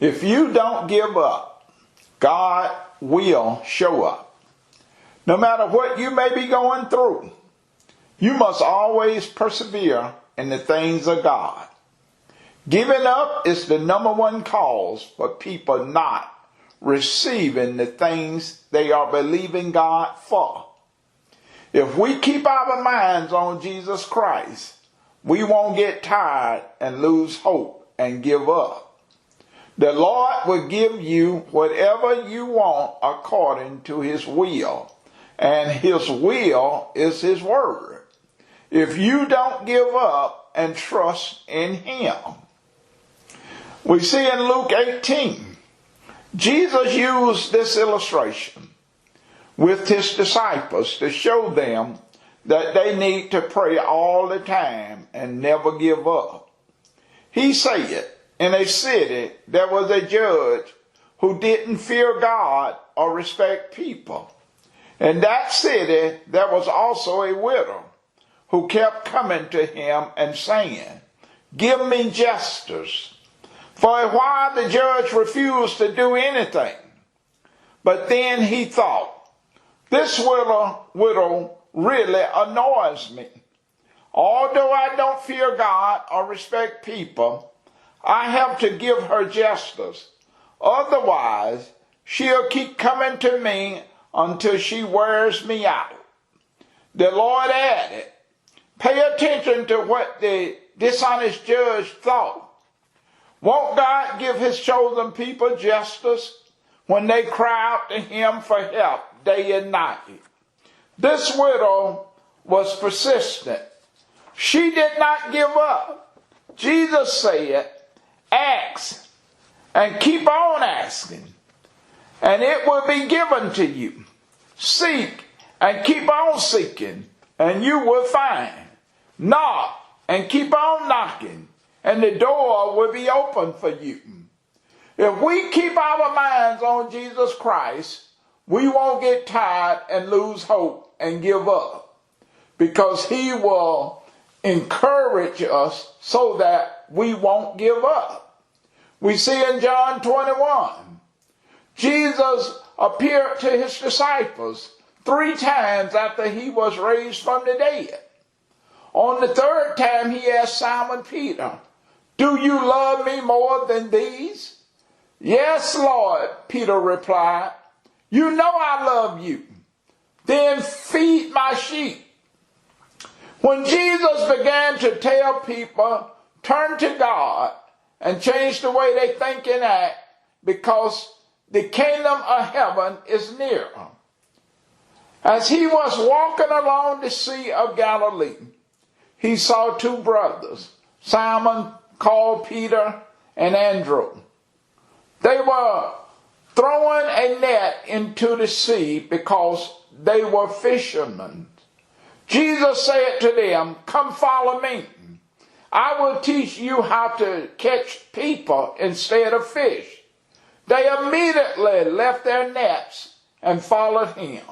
If you don't give up, God will show up. No matter what you may be going through, you must always persevere in the things of God. Giving up is the number one cause for people not receiving the things they are believing God for. If we keep our minds on Jesus Christ, we won't get tired and lose hope and give up. The Lord will give you whatever you want according to His will, and His will is His word. If you don't give up and trust in Him. We see in Luke 18, Jesus used this illustration with His disciples to show them that they need to pray all the time and never give up. He said, in a city there was a judge who didn't fear God or respect people. In that city there was also a widow who kept coming to him and saying, "Give me justice." For a while the judge refused to do anything. But then he thought, this widow really annoys me. Although I don't fear God or respect people, I have to give her justice. Otherwise, she'll keep coming to me until she wears me out. The Lord added, pay attention to what the dishonest judge thought. Won't God give His chosen people justice when they cry out to Him for help day and night? This widow was persistent. She did not give up. Jesus said, ask and keep on asking, and it will be given to you. Seek and keep on seeking, and you will find. Knock and keep on knocking, and the door will be open for you. If we keep our minds on Jesus Christ, we won't get tired and lose hope and give up, because He will encourage us so that we won't give up. We see in John 21, Jesus appeared to His disciples 3 times after He was raised from the dead. On the 3rd time He asked Simon Peter, do you love me more than these? Yes, Lord, Peter replied. You know I love you. Then feed my sheep. When Jesus began to tell people, turn to God and change the way they think and act, because the kingdom of heaven is near. As He was walking along the Sea of Galilee, He saw 2 brothers, Simon called Peter and Andrew. They were throwing a net into the sea because they were fishermen. Jesus said to them, come follow me. I will teach you how to catch people instead of fish. They immediately left their nets and followed Him.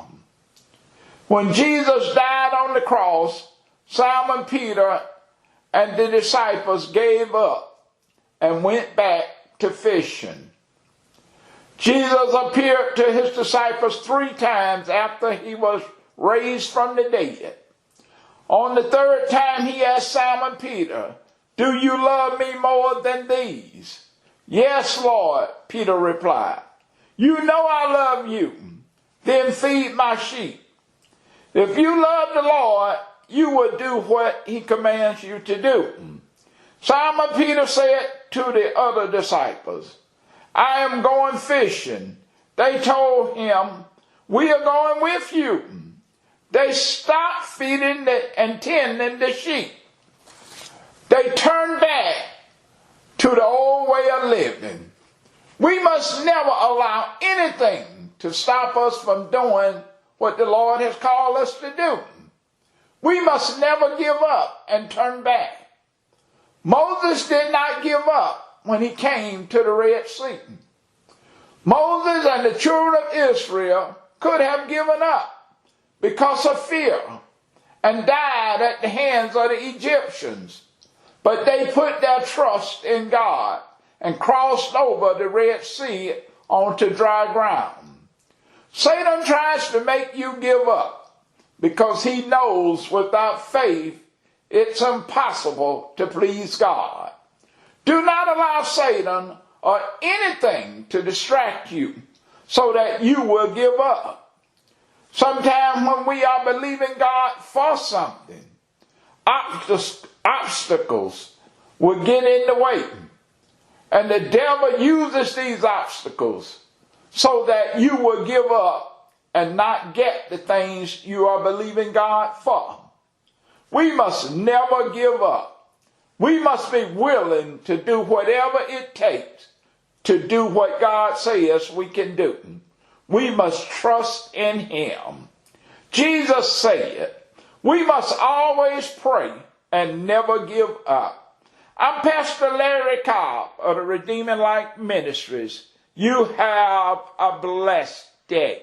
When Jesus died on the cross, Simon Peter and the disciples gave up and went back to fishing. Jesus appeared to His disciples 3 times after He was raised from the dead. On the 3rd time He asked Simon Peter, do you love me more than these? Yes, Lord, Peter replied. You know I love you. Then feed my sheep. If you love the Lord, you will do what He commands you to do. Simon Peter said to the other disciples, I am going fishing. They told him, we are going with you. They stopped feeding and tending the sheep. They turned back to the old way of living. We must never allow anything to stop us from doing what the Lord has called us to do. We must never give up and turn back. Moses did not give up when he came to the Red Sea. Moses and the children of Israel could have given up because of fear and died at the hands of the Egyptians. But they put their trust in God and crossed over the Red Sea onto dry ground. Satan tries to make you give up because he knows without faith it's impossible to please God. Do not allow Satan or anything to distract you so that you will give up. Sometimes when we are believing God for something, obstacles will get in the way. And the devil uses these obstacles so that you will give up and not get the things you are believing God for. We must never give up. We must be willing to do whatever it takes to do what God says we can do. We must trust in Him. Jesus said, we must always pray and never give up. I'm Pastor Larry Cobb of the Redeeming Light Ministries. You have a blessed day.